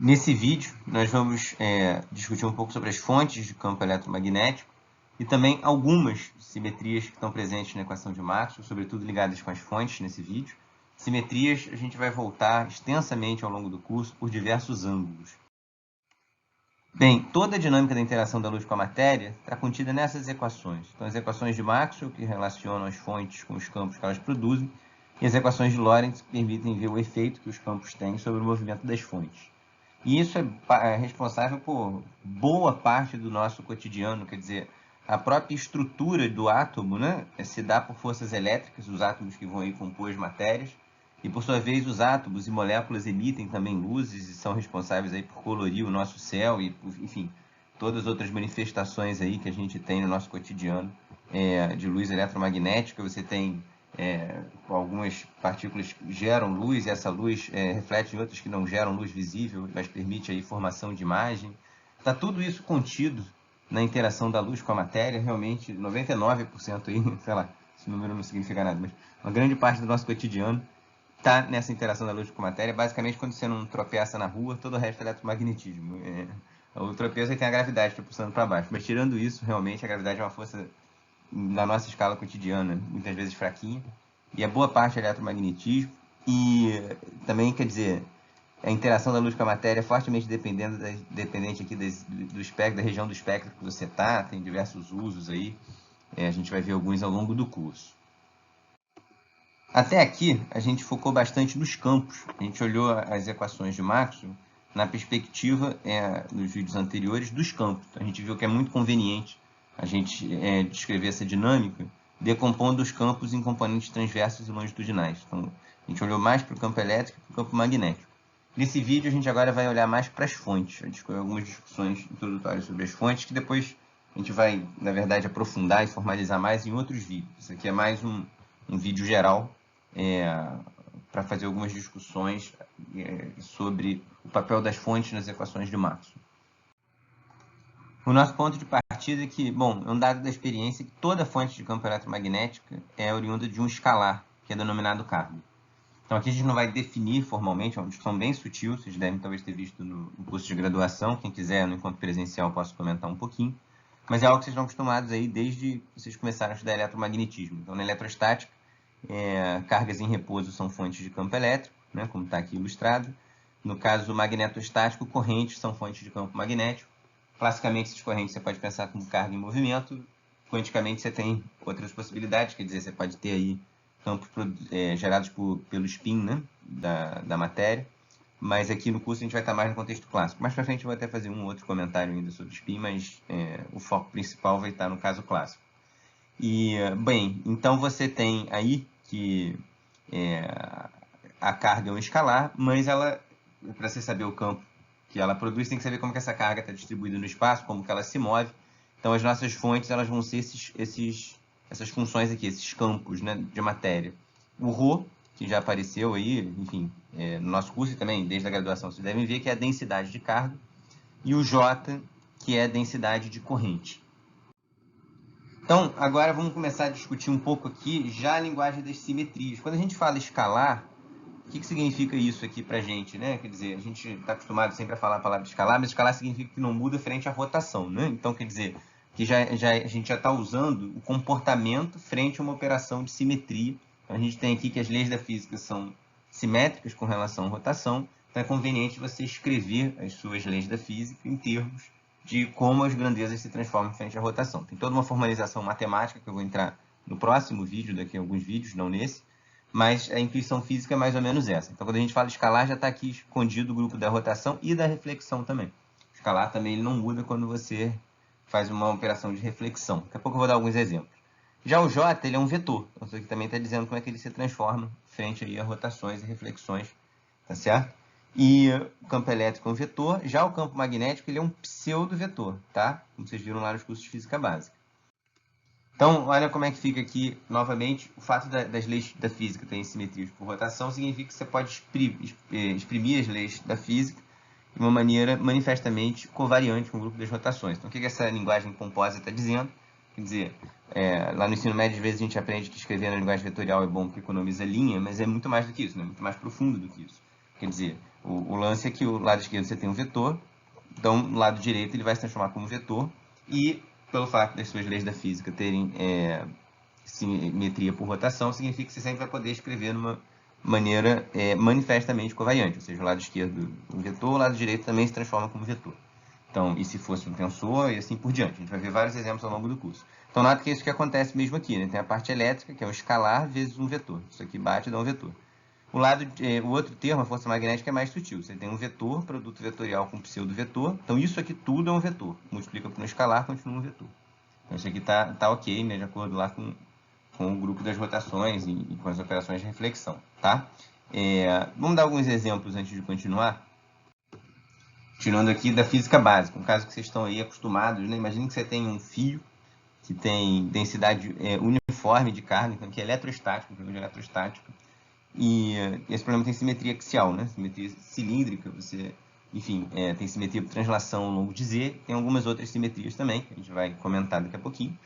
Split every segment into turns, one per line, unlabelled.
Nesse vídeo, nós vamos discutir um pouco sobre as fontes de campo eletromagnético e também algumas simetrias que estão presentes na equação de Maxwell, sobretudo ligadas com as fontes nesse vídeo. Simetrias a gente vai voltar extensamente ao longo do curso por diversos ângulos. Bem, toda a dinâmica da interação da luz com a matéria está contida nessas equações. Então, as equações de Maxwell, que relacionam as fontes com os campos que elas produzem, e as equações de Lorentz, que permitem ver o efeito que os campos têm sobre o movimento das fontes. E isso é responsável por boa parte do nosso cotidiano, quer dizer, a própria estrutura do átomo, né, se dá por forças elétricas, os átomos que vão aí compor as matérias, e por sua vez os átomos e moléculas emitem também luzes e são responsáveis aí por colorir o nosso céu e, enfim, todas as outras manifestações aí que a gente tem no nosso cotidiano de luz eletromagnética. Você tem algumas partículas que geram luz e essa luz reflete em outras que não geram luz visível, mas permite aí formação de imagem. Está tudo isso contido na interação da luz com a matéria, realmente 99% aí, sei lá, esse número não significa nada, mas uma grande parte do nosso cotidiano está nessa interação da luz com a matéria. Basicamente, quando você não tropeça na rua, todo o resto é eletromagnetismo. O tropeço aí tem a gravidade propulsando para baixo, mas tirando isso, realmente a gravidade é uma força na nossa escala cotidiana, muitas vezes fraquinha, e a boa parte é eletromagnetismo, e também, quer dizer, a interação da luz com a matéria é fortemente dependente aqui do espectro, da região do espectro que você está, tem diversos usos aí, a gente vai ver alguns ao longo do curso. Até aqui, a gente focou bastante nos campos, a gente olhou as equações de Maxwell na perspectiva, nos vídeos anteriores, dos campos. Então, a gente viu que é muito conveniente a gente descrever essa dinâmica decompondo os campos em componentes transversos e longitudinais. Então, a gente olhou mais para o campo elétrico e para o campo magnético. Nesse vídeo, a gente agora vai olhar mais para as fontes. A gente escolheu algumas discussões introdutórias sobre as fontes, que depois a gente vai, na verdade, aprofundar e formalizar mais em outros vídeos. Isso aqui é mais um vídeo geral para fazer algumas discussões sobre o papel das fontes nas equações de Maxwell. O nosso ponto de partida é que, bom, é um dado da experiência que toda fonte de campo eletromagnética é oriunda de um escalar, que é denominado carga. Então, aqui a gente não vai definir formalmente, é uma discussão bem sutil, vocês devem talvez ter visto no curso de graduação, quem quiser, no encontro presencial, posso comentar um pouquinho, mas é algo que vocês estão acostumados aí desde que vocês começaram a estudar eletromagnetismo. Então, na eletrostática, cargas em repouso são fontes de campo elétrico, né, como está aqui ilustrado. No caso do magnetostático, correntes são fontes de campo magnético. Classicamente, essas correntes você pode pensar como carga em movimento. Quanticamente, você tem outras possibilidades, quer dizer, você pode ter aí campos gerados pelo spin, né, da matéria. Mas aqui no curso a gente vai estar mais no contexto clássico. Mais para frente eu vou até fazer um outro comentário ainda sobre spin, mas o foco principal vai estar no caso clássico. E, bem, então você tem aí que a carga é um escalar, mas ela, para você saber o campo que ela produz, tem que saber como que essa carga está distribuída no espaço, como que ela se move. Então, as nossas fontes elas vão ser essas funções aqui, esses campos, né, de matéria. O ρ, que já apareceu aí, enfim, no nosso curso e também desde a graduação, vocês devem ver que é a densidade de carga, e o J, que é a densidade de corrente. Então, agora vamos começar a discutir um pouco aqui já a linguagem das simetrias. Quando a gente fala escalar, o que significa isso aqui para a gente, né? Quer dizer, a gente está acostumado sempre a falar a palavra escalar, mas escalar significa que não muda frente à rotação, né? Então, quer dizer, que a gente já está usando o comportamento frente a uma operação de simetria. Então, a gente tem aqui que as leis da física são simétricas com relação à rotação, então é conveniente você escrever as suas leis da física em termos de como as grandezas se transformam frente à rotação. Tem toda uma formalização matemática que eu vou entrar no próximo vídeo, daqui a alguns vídeos, não nesse, mas a intuição física é mais ou menos essa. Então, quando a gente fala escalar, já está aqui escondido o grupo da rotação e da reflexão também. O escalar também ele não muda quando você faz uma operação de reflexão. Daqui a pouco eu vou dar alguns exemplos. Já o J, ele é um vetor. Então, isso aqui também está dizendo como é que ele se transforma frente aí a rotações e reflexões, tá certo? E o campo elétrico é um vetor, já o campo magnético ele é um pseudo-vetor, tá? Como vocês viram lá nos cursos de física básica. Então, olha como é que fica aqui, novamente, o fato das leis da física terem simetrias por rotação significa que você pode exprimir as leis da física de uma maneira manifestamente covariante com o grupo das rotações. Então, o que essa linguagem pomposa está dizendo? Quer dizer, lá no ensino médio, às vezes a gente aprende que escrever na linguagem vetorial é bom porque economiza linha, mas é muito mais do que isso, né? Muito mais profundo do que isso. Quer dizer, o lance é que o lado esquerdo você tem um vetor, então o lado direito ele vai se transformar como vetor, e pelo fato das suas leis da física terem simetria por rotação, significa que você sempre vai poder escrever numa maneira manifestamente covariante, ou seja, o lado esquerdo um vetor, o lado direito também se transforma como vetor. Então, e se fosse um tensor, e assim por diante. A gente vai ver vários exemplos ao longo do curso. Então, nota que é isso que acontece mesmo aqui, né? Tem a parte elétrica, que é um escalar vezes um vetor. Isso aqui bate e dá um vetor. O outro termo, a força magnética, é mais sutil. Você tem um vetor, produto vetorial com pseudo-vetor. Então, isso aqui tudo é um vetor. Multiplica por um escalar, continua um vetor. Então, isso aqui tá ok, né? De acordo lá com o grupo das rotações e com as operações de reflexão, tá? Vamos dar alguns exemplos antes de continuar? Tirando aqui da física básica, um caso que vocês estão aí acostumados, né? Imagine que você tem um fio que tem densidade uniforme de carga, então que é eletrostático, um problema de eletrostática, e esse problema tem simetria axial, né? Simetria cilíndrica, enfim, tem simetria por translação ao longo de Z, tem algumas outras simetrias também, que a gente vai comentar daqui a pouquinho.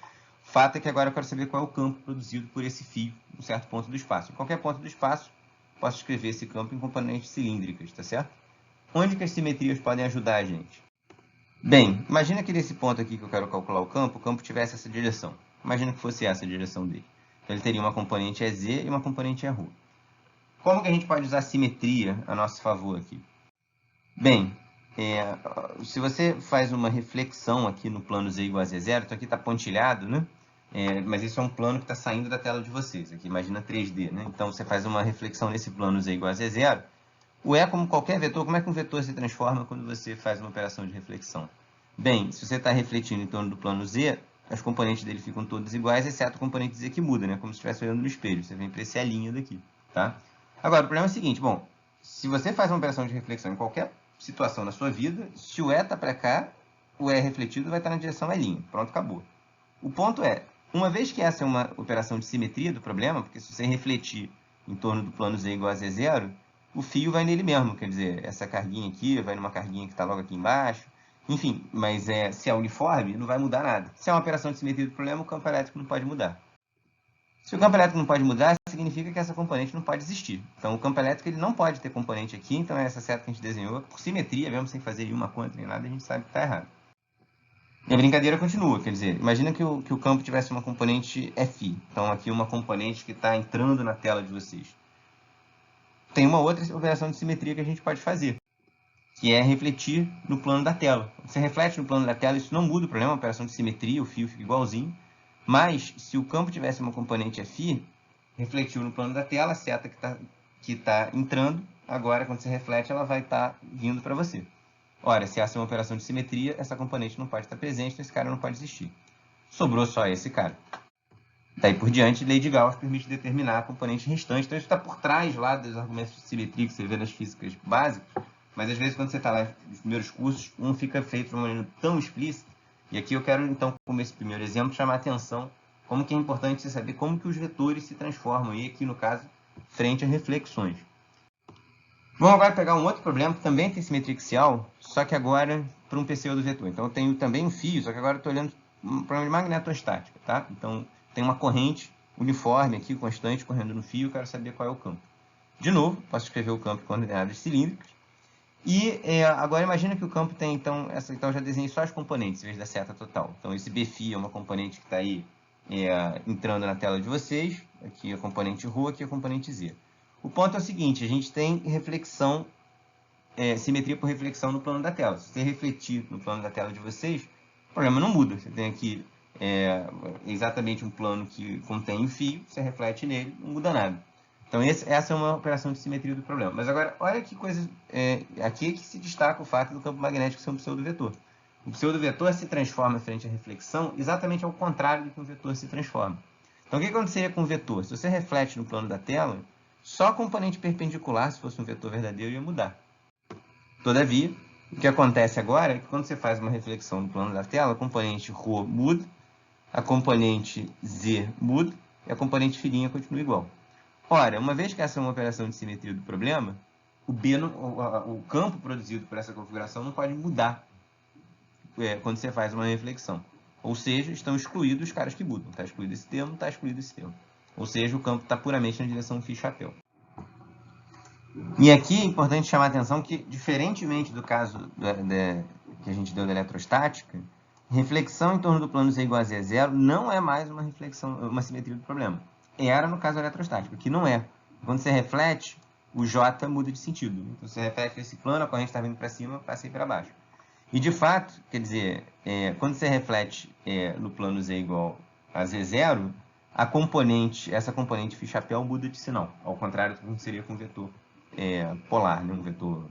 O fato é que agora eu quero saber qual é o campo produzido por esse fio em um certo ponto do espaço. Em qualquer ponto do espaço, posso escrever esse campo em componentes cilíndricas, tá certo? Onde que as simetrias podem ajudar a gente? Bem, imagina que nesse ponto aqui que eu quero calcular o campo tivesse essa direção. Imagina que fosse essa a direção dele. Então ele teria uma componente EZ e uma componente Eρ. Como que a gente pode usar a simetria a nosso favor aqui? Bem, se você faz uma reflexão aqui no plano Z igual a Z0, então aqui está pontilhado, né? Mas isso é um plano que está saindo da tela de vocês. Aqui, imagina 3D, né? Então você faz uma reflexão nesse plano Z igual a Z0. O E, como qualquer vetor, como é que um vetor se transforma quando você faz uma operação de reflexão? Bem, se você está refletindo em torno do plano Z, as componentes dele ficam todas iguais, exceto o componente Z que muda, né? Como se estivesse olhando no espelho. Você vem para esse Elinho daqui, tá? Agora, o problema é o seguinte, bom, se você faz uma operação de reflexão em qualquer situação na sua vida, se o E está para cá, o E refletido vai estar na direção Elinho. Pronto, acabou. O ponto é, uma vez que essa é uma operação de simetria do problema, porque se você refletir em torno do plano Z igual a Z0, o fio vai nele mesmo, quer dizer, essa carguinha aqui vai numa carguinha que está logo aqui embaixo, enfim, mas se é uniforme, não vai mudar nada. Se é uma operação de simetria do problema, o campo elétrico não pode mudar. Se o campo elétrico não pode mudar, significa que essa componente não pode existir. Então, o campo elétrico ele não pode ter componente aqui, então essa seta que a gente desenhou, por simetria, mesmo sem fazer nenhuma conta nem nada, a gente sabe que está errado. E a brincadeira continua, quer dizer, imagina que o campo tivesse uma componente Fi. Então, aqui uma componente que está entrando na tela de vocês. Tem uma outra operação de simetria que a gente pode fazer, que é refletir no plano da tela. Você reflete no plano da tela, isso não muda o problema, a operação de simetria, o fio fica igualzinho. Mas, se o campo tivesse uma componente Fi, refletiu no plano da tela, a seta que está entrando, agora, quando você reflete, ela vai estar vindo para você. Ora, se essa é uma operação de simetria, essa componente não pode estar presente, então esse cara não pode existir. Sobrou só esse cara. Daí por diante, lei de Gauss permite determinar a componente restante. Então, isso está por trás lá dos argumentos de simetria que você vê nas físicas básicas, mas às vezes, quando você está lá nos primeiros cursos, um fica feito de uma maneira tão explícita. E aqui eu quero, então, como esse primeiro exemplo, chamar a atenção como que é importante você saber como que os vetores se transformam, e aqui, no caso, frente a reflexões. Vamos agora pegar um outro problema que também tem simetria axial, só que agora para um pseudo-vetor. Então, eu tenho também um fio, só que agora eu estou olhando um problema de magnetostática, tá? Então, tem uma corrente uniforme aqui, constante, correndo no fio, eu quero saber qual é o campo. De novo, posso escrever o campo em coordenadas cilíndricas. E agora imagina que o campo tem, então eu já desenhei só as componentes, em vez da seta total. Então, esse Bφ é uma componente que está aí entrando na tela de vocês. Aqui a componente ρ, aqui a componente z. O ponto é o seguinte, a gente tem reflexão, simetria por reflexão no plano da tela. Se você refletir no plano da tela de vocês, o problema não muda. Você tem aqui exatamente um plano que contém um fio, você reflete nele, não muda nada. Então, essa é uma operação de simetria do problema. Mas agora, olha que coisa... aqui é que se destaca o fato do campo magnético ser um pseudo-vetor. O pseudo-vetor se transforma frente à reflexão exatamente ao contrário do que um vetor se transforma. Então, o que aconteceria com o vetor? Se você reflete no plano da tela, só a componente perpendicular, se fosse um vetor verdadeiro, ia mudar. Todavia, o que acontece agora é que quando você faz uma reflexão no plano da tela, a componente ρ muda, a componente z muda e a componente filhinha continua igual. Ora, uma vez que essa é uma operação de simetria do problema, o campo produzido por essa configuração não pode mudar quando você faz uma reflexão. Ou seja, estão excluídos os caras que mudam. Está excluído esse termo, está excluído esse termo. Ou seja, o campo está puramente na direção φ-chapéu. E aqui é importante chamar a atenção que, diferentemente do caso que a gente deu da eletrostática, reflexão em torno do plano Z igual a Z0 não é mais uma simetria do problema. Era no caso eletrostático, aqui não é. Quando você reflete, o J muda de sentido. Então, você reflete esse plano, a corrente está vindo para cima, passa aí para baixo. E, de fato, quer dizer, quando você reflete no plano Z igual a Z0, essa componente φ muda de sinal, ao contrário do que seria com um vetor polar, né? Um vetor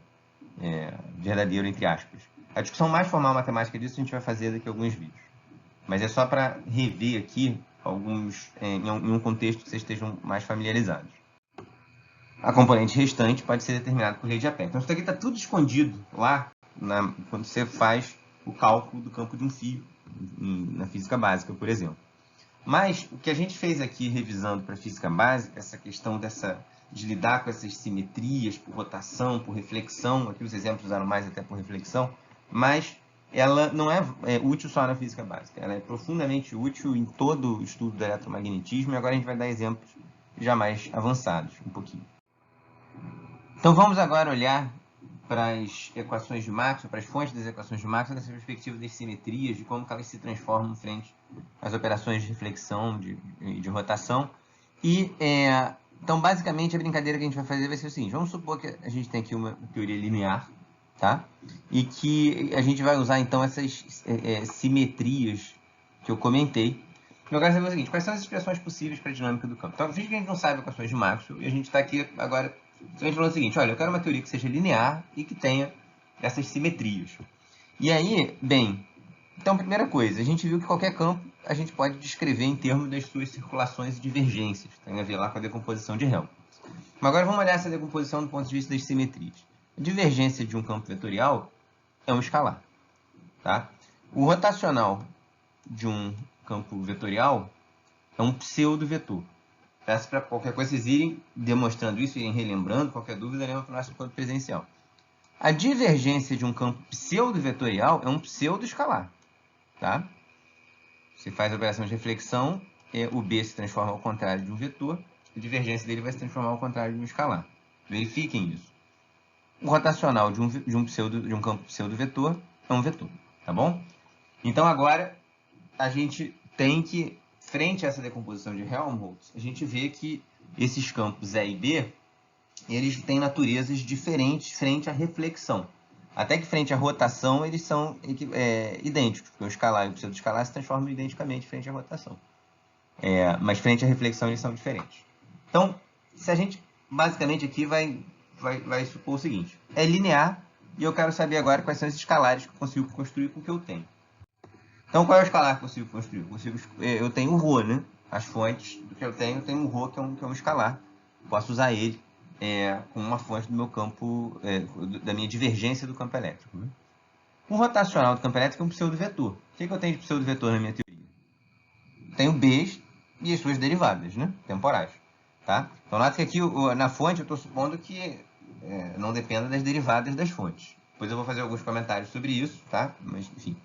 verdadeiro, entre aspas. A discussão mais formal matemática disso a gente vai fazer daqui a alguns vídeos. Mas é só para rever aqui alguns em um contexto que vocês estejam mais familiarizados. A componente restante pode ser determinada por lei de Ampère. Então, isso aqui está tudo escondido lá quando você faz o cálculo do campo de um fio na física básica, por exemplo. Mas o que a gente fez aqui, revisando para a física básica, essa questão de lidar com essas simetrias por rotação, por reflexão, aqui os exemplos usaram mais até por reflexão, mas ela não é útil só na física básica, ela é profundamente útil em todo o estudo do eletromagnetismo, e agora a gente vai dar exemplos já mais avançados, um pouquinho. Então vamos agora olhar para as equações de Maxwell, para as fontes das equações de Maxwell, dessa perspectiva das simetrias, de como elas se transformam frente às operações de reflexão, de rotação. E, então, basicamente, a brincadeira que a gente vai fazer vai ser o seguinte: vamos supor que a gente tem aqui uma teoria linear, tá? E que a gente vai usar, então, essas simetrias que eu comentei. Eu quero saber o seguinte: quais são as expressões possíveis para a dinâmica do campo? Então, finge que a gente não sabe equações de Maxwell, e a gente está aqui agora simplesmente falando o seguinte: olha, eu quero uma teoria que seja linear e que tenha essas simetrias. E aí, bem, então, primeira coisa, a gente viu que qualquer campo a gente pode descrever em termos das suas circulações e divergências. Tem a ver lá com a decomposição de Helmholtz. Mas agora vamos olhar essa decomposição do ponto de vista das simetrias. A divergência de um campo vetorial é um escalar. Tá? O rotacional de um campo vetorial é um pseudo-vetor. Peço para qualquer coisa vocês irem demonstrando isso, irem relembrando, qualquer dúvida, lembra para o nosso encontro presencial. A divergência de um campo pseudo-vetorial é um pseudo-escalar. Tá? Você faz a operação de reflexão, o B se transforma ao contrário de um vetor, a divergência dele vai se transformar ao contrário de um escalar. Verifiquem isso. O rotacional de um campo pseudo-vetor é um vetor. Tá bom? Então, agora, a gente tem que, frente a essa decomposição de Helmholtz, a gente vê que esses campos E e B, eles têm naturezas diferentes frente à reflexão. Até que frente à rotação, eles são idênticos, porque o escalar e o pseudo-escalar se transformam identicamente frente à rotação. Mas frente à reflexão, eles são diferentes. Então, se a gente, basicamente, aqui vai supor o seguinte: é linear, e eu quero saber agora quais são esses escalares que eu consigo construir com o que eu tenho. Então, qual é o escalar que eu consigo construir? Eu tenho o ρ, né? As fontes do que eu tenho o ρ, que é um escalar. Posso usar ele como uma fonte do meu campo, da minha divergência do campo elétrico. Né? O rotacional do campo elétrico é um pseudo-vetor. O que eu tenho de pseudo-vetor na minha teoria? Tenho B's e as suas derivadas, né? Temporais. Tá? Então, nota que aqui na fonte eu estou supondo que não dependa das derivadas das fontes. Depois eu vou fazer alguns comentários sobre isso, tá? Mas, enfim.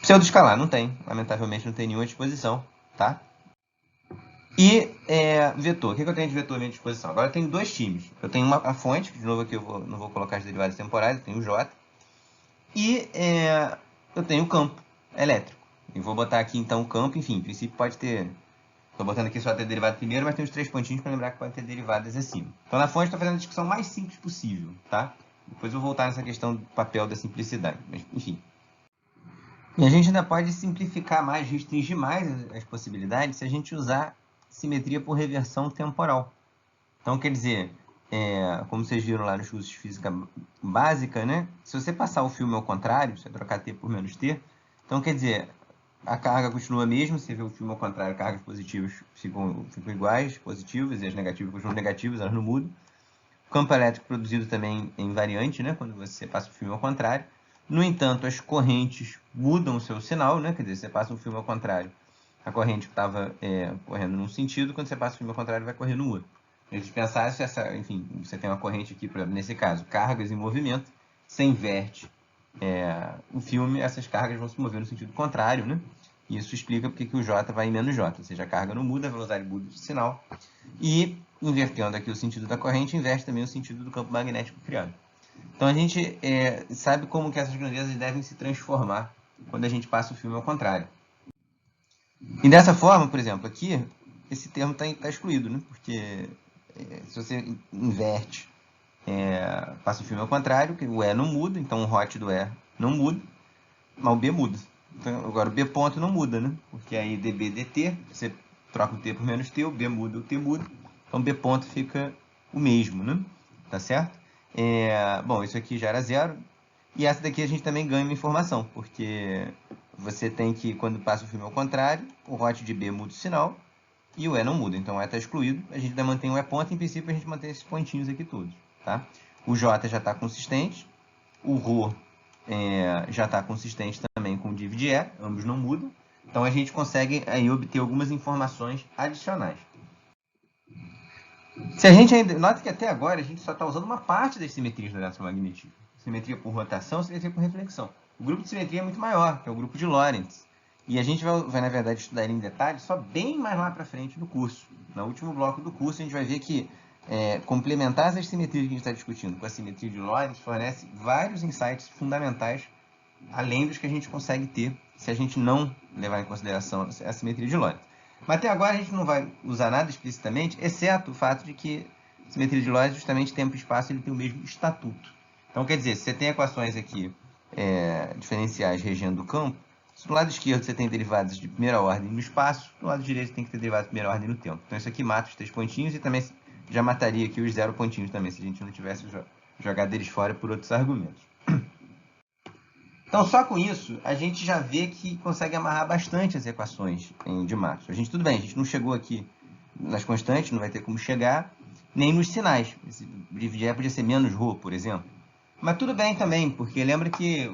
Pseudo-escalar, não tem. Lamentavelmente não tem nenhuma disposição, tá? E vetor. O que eu tenho de vetor à minha disposição? Agora eu tenho dois times. Eu tenho a fonte, que de novo aqui eu não vou colocar as derivadas temporais, eu tenho o J. E eu tenho o campo elétrico. E vou botar aqui então o campo, enfim, em princípio pode ter... Estou botando aqui só ter derivada primeiro, mas tem os 3 pontinhos para lembrar que pode ter derivadas acima. Então na fonte estou fazendo a discussão mais simples possível, tá? Depois eu vou voltar nessa questão do papel da simplicidade, mas enfim. E a gente ainda pode simplificar mais, restringir mais as possibilidades se a gente usar simetria por reversão temporal. Então, quer dizer, como vocês viram lá nos cursos de física básica, né? Se você passar o filme ao contrário, você trocar T por menos T, então quer dizer, a carga continua a mesma, você vê o filme ao contrário, cargas positivas ficam iguais, positivas, e as negativas continuam negativas, elas não mudam. O campo elétrico produzido também é invariante, né? Quando você passa o filme ao contrário. No entanto, as correntes mudam o seu sinal, né? Quer dizer, você passa um filme ao contrário, a corrente que estava correndo num sentido, quando você passa o filme ao contrário, vai correr no outro. A gente pensar se enfim, você tem uma corrente aqui, por exemplo, nesse caso, cargas em movimento, você inverte o filme, essas cargas vão se mover no sentido contrário, né? E isso explica porque que o J vai em menos J, ou seja, a carga não muda, a velocidade muda de sinal. E invertendo aqui o sentido da corrente, inverte também o sentido do campo magnético criado. Então a gente sabe como que essas grandezas devem se transformar quando a gente passa o filme ao contrário. E dessa forma, por exemplo, aqui, esse termo está excluído, né? Porque se você inverte, passa o filme ao contrário, que o E não muda, então o hot do E não muda, mas o B muda. Então, agora o B ponto não muda, né? Porque aí dB dt, você troca o T por menos T, o B muda, o T muda, então o B ponto fica o mesmo, né? Tá certo? Bom, isso aqui já era zero, e essa daqui a gente também ganha uma informação, porque você tem que, quando passa o filme ao contrário, o hot de B muda o sinal e o E não muda. Então o E está excluído, a gente ainda mantém o E ponto, em princípio a gente mantém esses pontinhos aqui todos. Tá? O J já está consistente, o Rho já está consistente também com o div de E, ambos não mudam. Então a gente consegue aí obter algumas informações adicionais. Se a gente ainda... Nota que até agora a gente só está usando uma parte das simetrias do eletromagnetismo. Simetria por rotação, simetria por reflexão. O grupo de simetria é muito maior, que é o grupo de Lorentz. E a gente vai na verdade, estudar ele em detalhes só bem mais lá para frente no curso. No último bloco do curso, a gente vai ver que complementar essas simetrias que a gente está discutindo com a simetria de Lorentz fornece vários insights fundamentais, além dos que a gente consegue ter se a gente não levar em consideração a simetria de Lorentz. Mas até agora a gente não vai usar nada explicitamente, exceto o fato de que a simetria de Lorentz, justamente tempo e espaço, ele tem o mesmo estatuto. Então, quer dizer, se você tem equações aqui diferenciais regendo o campo, se do lado esquerdo você tem derivadas de primeira ordem no espaço, do lado direito tem que ter derivadas de primeira ordem no tempo. Então isso aqui mata os 3 pontinhos e também já mataria aqui os 0 pontinhos também, se a gente não tivesse jogado eles fora por outros argumentos. Então, só com isso, a gente já vê que consegue amarrar bastante as equações de Maxwell. Tudo bem, a gente não chegou aqui nas constantes, não vai ter como chegar, nem nos sinais. Esse dividir podia ser menos ρ, por exemplo. Mas tudo bem também, porque lembra que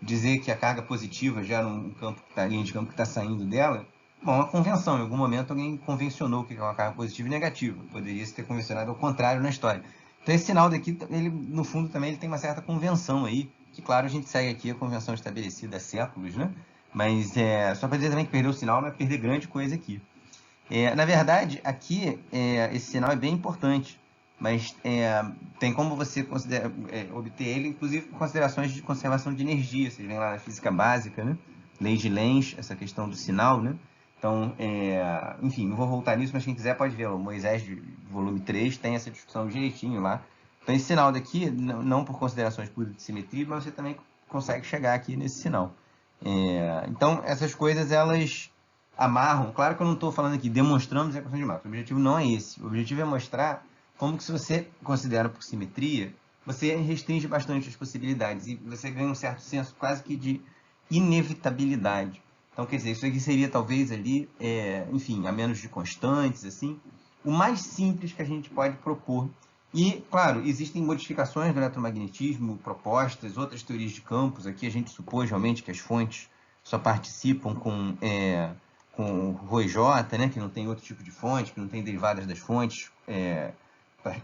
dizer que a carga positiva gera um campo que tá, linha de campo que está saindo dela, bom, é uma convenção. Em algum momento alguém convencionou o que é uma carga positiva e negativa. Poderia se ter convencionado ao contrário na história. Então esse sinal daqui, ele, no fundo, também ele tem uma certa convenção aí, que claro, a gente segue aqui a convenção estabelecida há séculos, né? Mas só para dizer também que perder o sinal não é perder grande coisa aqui. Na verdade, aqui, esse sinal é bem importante, mas tem como você obter ele, inclusive com considerações de conservação de energia. Vocês veem lá na física básica, né? Lei de Lenz, essa questão do sinal, né? Então, enfim, não vou voltar nisso, mas quem quiser pode ver. O Moisés, de volume 3, tem essa discussão direitinho lá. Então, esse sinal daqui, não por considerações puras de simetria, mas você também consegue chegar aqui nesse sinal. Então, essas coisas, elas amarram. Claro que eu não estou falando aqui, demonstramos a equação de Maxwell. O objetivo não é esse. O objetivo é mostrar como que, se você considera por simetria, você restringe bastante as possibilidades e você ganha um certo senso quase que de inevitabilidade. Então, quer dizer, isso aqui seria talvez ali, enfim, a menos de constantes, assim, o mais simples que a gente pode propor. E, claro, existem modificações do eletromagnetismo propostas, outras teorias de campos. Aqui a gente supôs realmente que as fontes só participam com Rho e J, né, que não tem outro tipo de fonte, que não tem derivadas das fontes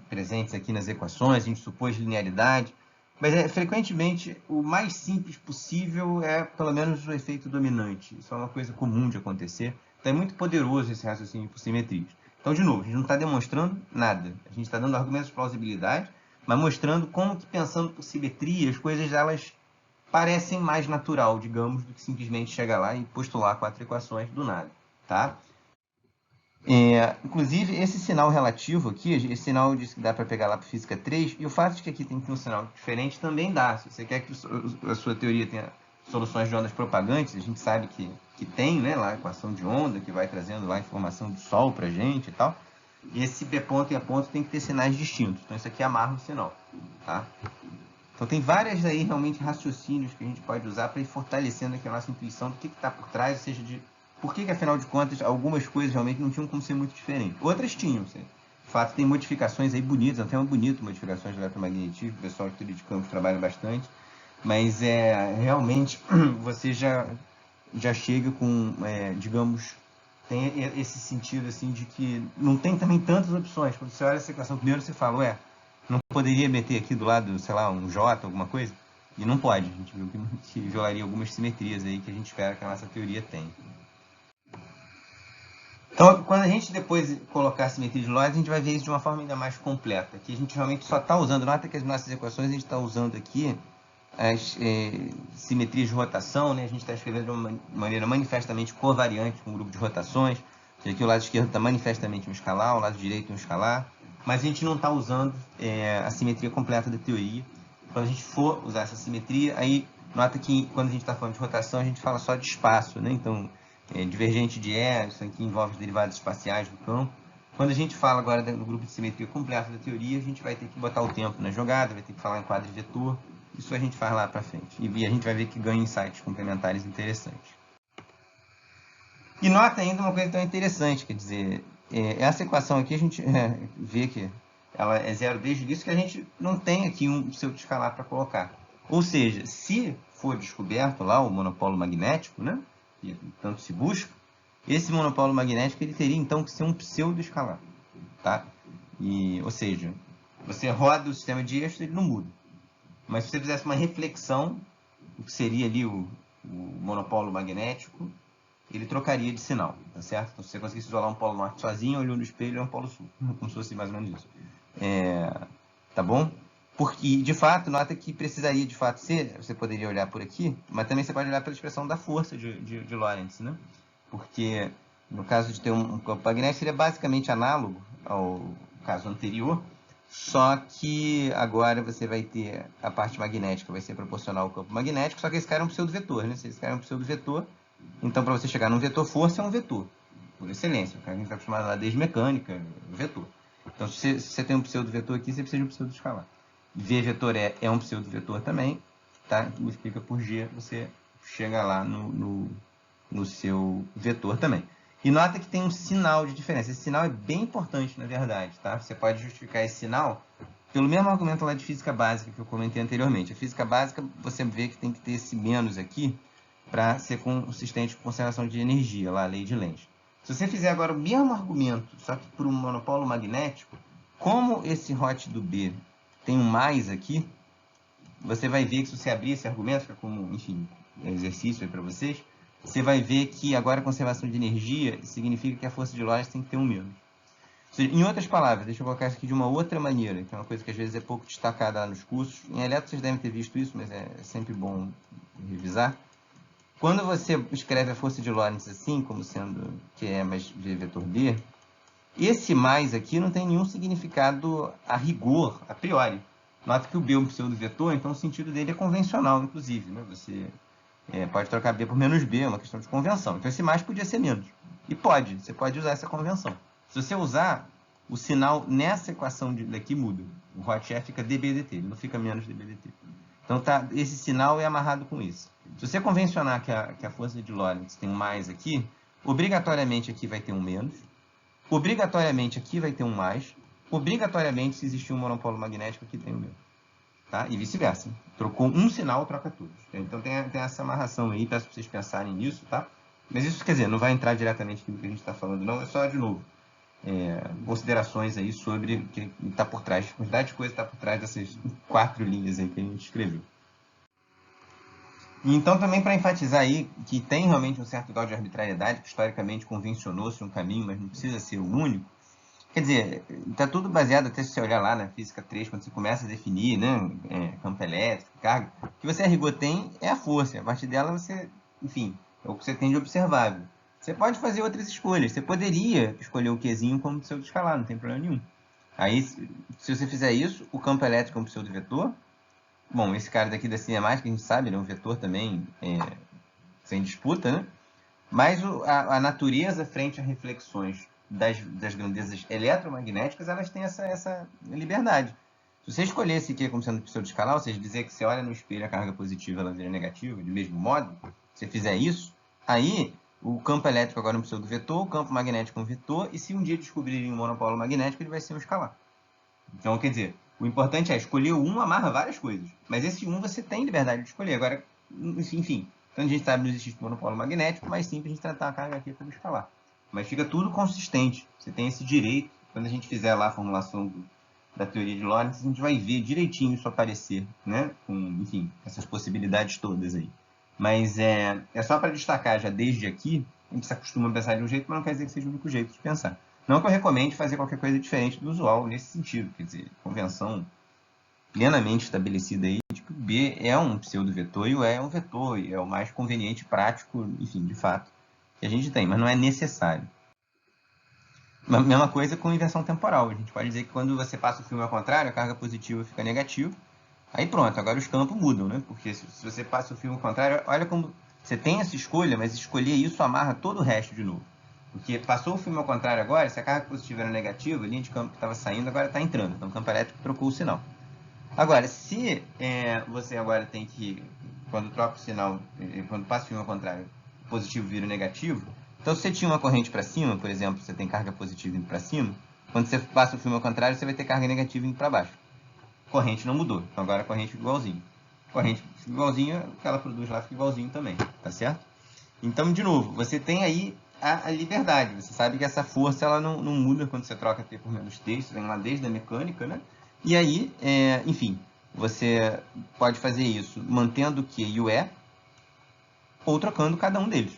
presentes aqui nas equações. A gente supôs linearidade. Mas, frequentemente, o mais simples possível é, pelo menos, o efeito dominante. Isso é uma coisa comum de acontecer. Então, é muito poderoso esse raciocínio por simetrias. Então, de novo, a gente não está demonstrando nada. A gente está dando argumentos de plausibilidade, mas mostrando como que, pensando por simetria, as coisas elas parecem mais natural, digamos, do que simplesmente chegar lá e postular 4 equações do nada. Tá? Inclusive, esse sinal relativo aqui, esse sinal diz que dá para pegar lá para Física 3, e o fato de que aqui tem um sinal diferente também dá. Se você quer que a sua teoria tenha soluções de ondas propagantes, a gente sabe que tem, né, lá a equação de onda, que vai trazendo lá a informação do Sol para a gente e tal. E esse B ponto e A ponto tem que ter sinais distintos. Então, isso aqui amarra o sinal. Tá? Então, tem várias aí, realmente, raciocínios que a gente pode usar para ir fortalecendo aqui a nossa intuição do que está por trás, ou seja, de por que, afinal de contas, algumas coisas realmente não tinham como ser muito diferentes. Outras tinham. De fato, tem modificações aí bonitas, até um bonito modificações do eletromagnetismo, o pessoal de teoria de campos trabalha bastante, mas realmente você já chega com, digamos, tem esse sentido assim de que não tem também tantas opções. Quando você olha essa equação primeiro, você fala, ué, não poderia meter aqui do lado, sei lá, um J, alguma coisa? E não pode. A gente viu que violaria algumas simetrias aí que a gente espera que a nossa teoria tenha. Então, quando a gente depois colocar a simetria de Lorentz, a gente vai ver isso de uma forma ainda mais completa. Aqui a gente realmente só está usando, nota que as nossas equações a gente está usando aqui as simetrias de rotação, né? A gente está escrevendo de uma maneira manifestamente covariante com um grupo de rotações. Aqui o lado esquerdo está manifestamente um escalar, o lado direito um escalar. Mas a gente não está usando a simetria completa da teoria. Quando a gente for usar essa simetria, aí nota que quando a gente está falando de rotação, a gente fala só de espaço, né? Então, divergente de E, isso aqui envolve os derivados espaciais do campo. Quando a gente fala agora no grupo de simetria completa da teoria, a gente vai ter que botar o tempo na jogada, vai ter que falar em quadro de vetor. Isso a gente faz lá para frente. E a gente vai ver que ganha insights complementares interessantes. E nota ainda uma coisa tão interessante, quer dizer, essa equação aqui a gente vê que ela é zero desde o início, que a gente não tem aqui um pseudo-escalar para colocar. Ou seja, se for descoberto lá o monopolo magnético, né, que tanto se busca, esse monopolo magnético ele teria então que ser um pseudo-escalar. Tá? Ou seja, você roda o sistema de eixo, ele não muda. Mas se você fizesse uma reflexão, o que seria ali o monopolo magnético, ele trocaria de sinal, tá certo? Então, se você conseguisse isolar um polo norte sozinho, olhou no espelho, é um polo sul. Como se fosse mais ou menos isso. Tá bom? Porque, de fato, nota que precisaria, de fato, ser, você poderia olhar por aqui, mas também você pode olhar pela expressão da força de Lorentz, né? Porque, no caso de ter um campo magnético, ele é basicamente análogo ao caso anterior, só que agora você vai ter a parte magnética, vai ser proporcional ao campo magnético, só que esse cara é um pseudo-vetor, né? Se esse cara é um pseudo-vetor, então para você chegar num vetor força é um vetor, por excelência. O que a gente está acostumado lá desde mecânica, vetor. Então se você tem um pseudo-vetor aqui, você precisa de um pseudo-escalar. V vetor é um pseudo-vetor também, tá? Multiplica por G, você chega lá no seu vetor também. E nota que tem um sinal de diferença. Esse sinal é bem importante, na verdade, tá? Você pode justificar esse sinal pelo mesmo argumento lá de física básica que eu comentei anteriormente. A física básica, você vê que tem que ter esse menos aqui para ser consistente com conservação de energia, lá a lei de Lenz. Se você fizer agora o mesmo argumento, só que por um monopolo magnético, como esse hot do B tem um mais aqui, você vai ver que se você abrir esse argumento, fica como, enfim, exercício aí para vocês, você vai ver que agora a conservação de energia significa que a força de Lorentz tem que ter um menos. Ou seja, em outras palavras, deixa eu colocar isso aqui de uma outra maneira, que é uma coisa que às vezes é pouco destacada lá nos cursos. Em eletro vocês devem ter visto isso, mas é sempre bom revisar. Quando você escreve a força de Lorentz assim, como sendo que é mais V vetor B, esse mais aqui não tem nenhum significado a rigor, a priori. Nota que o B é um pseudo-vetor, então o sentido dele é convencional, inclusive. Né? Você pode trocar B por menos B, é uma questão de convenção. Então esse mais podia ser menos. E você pode usar essa convenção. Se você usar, o sinal nessa equação daqui muda. O hot E fica dBdt, ele não fica menos dBdt. Então esse sinal é amarrado com isso. Se você convencionar que a força de Lorentz tem um mais aqui, obrigatoriamente aqui vai ter um menos. Obrigatoriamente aqui vai ter um mais. Obrigatoriamente, se existir um monopolo magnético, aqui tem o menos. Tá? E vice-versa. Trocou um sinal, troca todos. Então tem essa amarração aí, peço para vocês pensarem nisso, tá? Mas isso, quer dizer, não vai entrar diretamente no que a gente está falando, não. É só, de novo, considerações aí sobre o que está por trás, a quantidade de coisa que está por trás dessas 4 linhas aí que a gente escreveu. E então, também para enfatizar aí que tem realmente um certo grau de arbitrariedade, que historicamente convencionou-se um caminho, mas não precisa ser o único. Quer dizer, está tudo baseado, até se você olhar lá na física 3, quando você começa a definir, né, campo elétrico, carga, o que você a rigor tem é a força. A partir dela você, enfim, é o que você tem de observável. Você pode fazer outras escolhas. Você poderia escolher o Qzinho como pseudo-escalar, não tem problema nenhum. Aí, se você fizer isso, o campo elétrico é um pseudo-vetor. Bom, esse cara daqui da cinemática, a gente sabe, ele é um vetor também sem disputa, né? Mas a natureza frente a reflexões das grandezas eletromagnéticas, elas têm essa liberdade. Se você escolhesse aqui como sendo pseudo-escalar, ou seja, dizer que você olha no espelho a carga positiva ela vira negativa, de mesmo modo, se você fizer isso, aí o campo elétrico agora é um pseudo-vetor, o campo magnético é um vetor, e se um dia descobrirem um monopolo magnético, ele vai ser um escalar. Então, quer dizer, o importante é escolher o 1 amarra várias coisas, mas esse 1 você tem liberdade de escolher. Agora, enfim, então a gente sabe que não existe monopolo magnético, mais simples a gente tratar a carga aqui como escalar. Mas fica tudo consistente. Você tem esse direito. Quando a gente fizer lá a formulação da teoria de Lorentz, a gente vai ver direitinho isso aparecer, né? Com, enfim, essas possibilidades todas aí. Mas é só para destacar já desde aqui a gente se acostuma a pensar de um jeito, mas não quer dizer que seja o único jeito de pensar. Não que eu recomende fazer qualquer coisa diferente do usual nesse sentido, quer dizer, convenção plenamente estabelecida aí de que o B é um pseudo-vetor e o E é um vetor, e é o mais conveniente, prático, enfim, de fato, que a gente tem, mas não é necessário. A mesma coisa com inversão temporal. A gente pode dizer que quando você passa o filme ao contrário, a carga positiva fica negativa. Aí pronto, agora os campos mudam, né? Porque se você passa o filme ao contrário, olha como você tem essa escolha, mas escolher isso amarra todo o resto de novo. Porque passou o filme ao contrário agora, se a carga positiva era negativa, a linha de campo que estava saindo agora está entrando. Então o campo elétrico trocou o sinal. Agora, se você agora tem que, quando troca o sinal, quando passa o filme ao contrário, positivo vira negativo, então se você tinha uma corrente para cima, por exemplo, você tem carga positiva indo para cima, quando você passa o filme ao contrário, você vai ter carga negativa indo para baixo. Corrente não mudou, então agora a corrente fica igualzinho. Corrente fica igualzinho, o que ela produz lá fica igualzinho também, tá certo? Então, de novo, você tem aí a liberdade, você sabe que essa força ela não muda quando você troca T por menos T, isso vem lá desde a mecânica, né? E aí, enfim, você pode fazer isso mantendo o Q e o E, ou trocando cada um deles.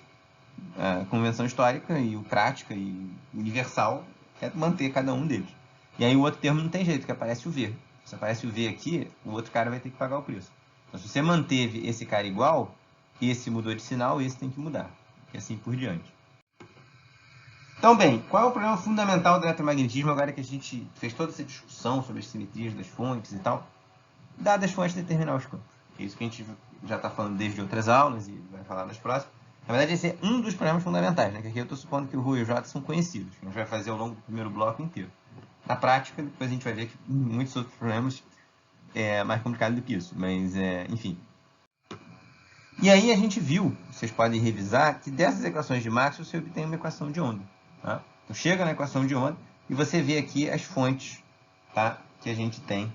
A convenção histórica e o prática e universal é manter cada um deles. E aí o outro termo não tem jeito, que aparece o V. Se aparece o V aqui, o outro cara vai ter que pagar o preço. Então, se você manteve esse cara igual, esse mudou de sinal, esse tem que mudar. E assim por diante. Então, bem, qual é o problema fundamental do eletromagnetismo agora que a gente fez toda essa discussão sobre as simetrias das fontes e tal? Dadas as fontes, determinar os campos. É isso que a gente já está falando desde outras aulas e vai falar nas próximas. Na verdade, esse é um dos problemas fundamentais, né? Que aqui eu estou supondo que o Rho e o J são conhecidos. A gente vai fazer ao longo do primeiro bloco inteiro. Na prática, depois a gente vai ver que muitos outros problemas é mais complicado do que isso. Mas, enfim. E aí a gente viu, vocês podem revisar, que dessas equações de Maxwell você obtém uma equação de onda. Tá? Então chega na equação de onda e você vê aqui as fontes, tá? Que a gente tem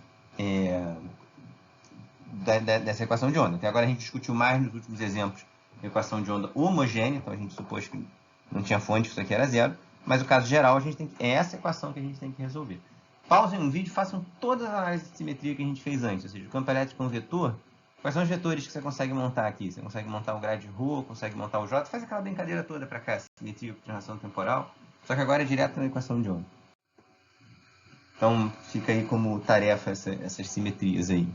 dessa equação de onda. Até agora a gente discutiu mais nos últimos exemplos a equação de onda homogênea, então a gente supôs que não tinha fonte, isso aqui era zero, mas o caso geral é essa equação que a gente tem que resolver. Pausem um vídeo e façam todas as análises de simetria que a gente fez antes, ou seja, o campo elétrico é um vetor. Quais são os vetores que você consegue montar aqui? Você consegue montar o grade Rho, consegue montar o J, faz aquela brincadeira toda para cá, simetria com translação temporal, só que agora é direto na equação de onda. Então fica aí como tarefa essas simetrias aí.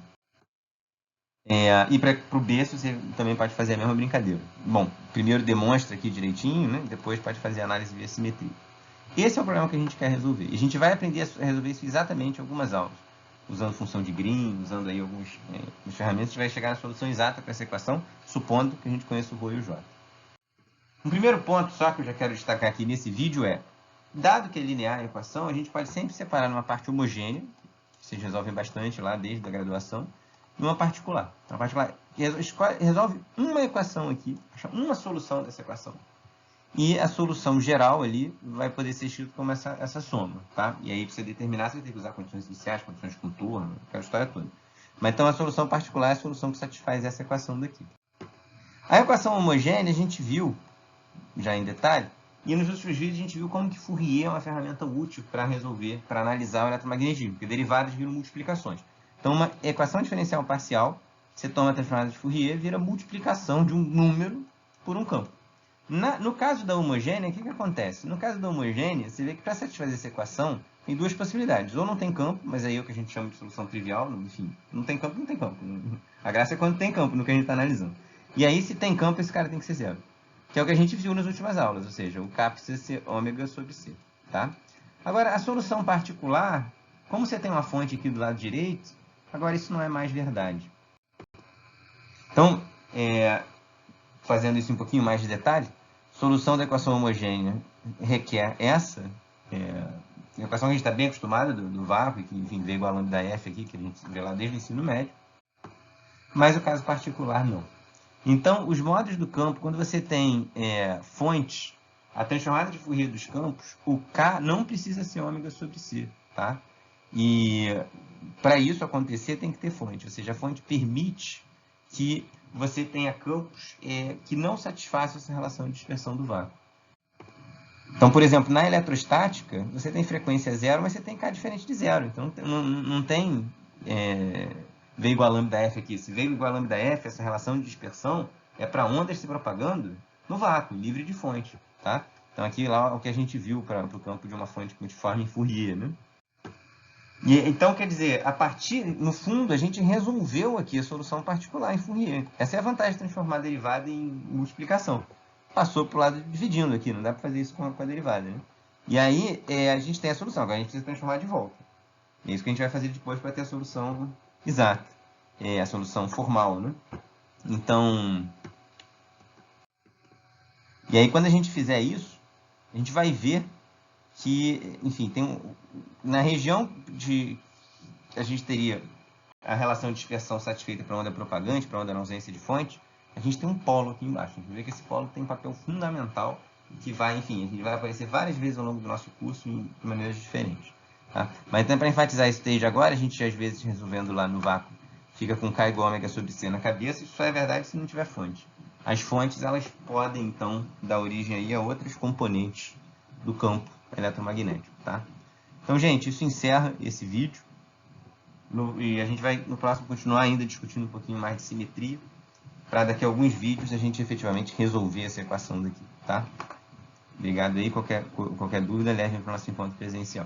E para o B, você também pode fazer a mesma brincadeira. Bom, primeiro demonstra aqui direitinho, né? Depois pode fazer a análise via simetria. Esse é o problema que a gente quer resolver. E a gente vai aprender a resolver isso exatamente em algumas aulas. Usando função de Green, usando aí algumas ferramentas, a gente vai chegar na solução exata para essa equação, supondo que a gente conheça o Rho e o J. Um primeiro ponto só que eu já quero destacar aqui nesse vídeo dado que é linear a equação, a gente pode sempre separar numa parte homogênea, que vocês resolvem bastante lá desde a graduação, e uma particular. Uma particular resolve uma equação aqui, acha uma solução dessa equação. E a solução geral ali vai poder ser escrito como essa soma, tá? E aí, para você determinar, você vai ter que usar condições iniciais, condições de contorno, aquela história toda. Mas então a solução particular é a solução que satisfaz essa equação daqui. A equação homogênea a gente viu, já em detalhe, e nos outros vídeos a gente viu como que Fourier é uma ferramenta útil para resolver, para analisar o eletromagnetismo, porque derivadas viram multiplicações. Então, uma equação diferencial parcial, você toma a transformada de Fourier, vira multiplicação de um número por um campo. No caso da homogênea, o que acontece? No caso da homogênea, você vê que para satisfazer essa equação, tem duas possibilidades. Ou não tem campo, mas aí é o que a gente chama de solução trivial, enfim, não tem campo, não tem campo. A graça é quando tem campo, no que a gente está analisando. E aí, se tem campo, esse cara tem que ser zero. Que é o que a gente viu nas últimas aulas, ou seja, o K precisa ser ômega sobre C. Tá? Agora, a solução particular, como você tem uma fonte aqui do lado direito, agora isso não é mais verdade. Então, fazendo isso um pouquinho mais de detalhe, solução da equação homogênea requer essa equação que a gente está bem acostumado do vácuo, que enfim, veio igual a lambda F aqui, que a gente vê lá desde o ensino médio, mas o caso particular não. Então, os modos do campo, quando você tem fontes, a transformada de Fourier dos campos, o K não precisa ser ômega sobre C, tá? E para isso acontecer tem que ter fonte, ou seja, a fonte permite que você tenha campos que não satisfaçam essa relação de dispersão do vácuo. Então, por exemplo, na eletrostática, você tem frequência zero, mas você tem K diferente de zero. Então, não tem V igual a lambda F aqui. Se V igual a lambda F, essa relação de dispersão é para ondas se propagando no vácuo, livre de fonte. tá? Então aqui lá é o que a gente viu para o campo de uma fonte multiforme em Fourier, né? E, então, quer dizer, no fundo, a gente resolveu aqui a solução particular em Fourier. Essa é a vantagem de transformar a derivada em multiplicação. Passou para o lado dividindo aqui, não dá para fazer isso com a derivada, né? E aí, a gente tem a solução, agora a gente precisa transformar de volta. É isso que a gente vai fazer depois para ter a solução exata, a solução formal, né? Então, e aí quando a gente fizer isso, a gente vai ver que, enfim, na região a gente teria a relação de dispersão satisfeita para onda propagante, para onda na ausência de fonte, a gente tem um polo aqui embaixo. A gente vê que esse polo tem um papel fundamental que vai, enfim, a gente vai aparecer várias vezes ao longo do nosso curso de maneiras diferentes. Tá? Mas então, para enfatizar isso desde agora, a gente às vezes resolvendo lá no vácuo fica com K igual a ômega sobre C na cabeça, isso só é verdade se não tiver fonte. As fontes, elas podem, então, dar origem aí a outros componentes do campo eletromagnético, tá? Então, gente, isso encerra esse vídeo. E a gente vai, no próximo, continuar ainda discutindo um pouquinho mais de simetria, para daqui a alguns vídeos a gente efetivamente resolver essa equação daqui, tá? Obrigado aí, qualquer dúvida, leve para o nosso encontro presencial.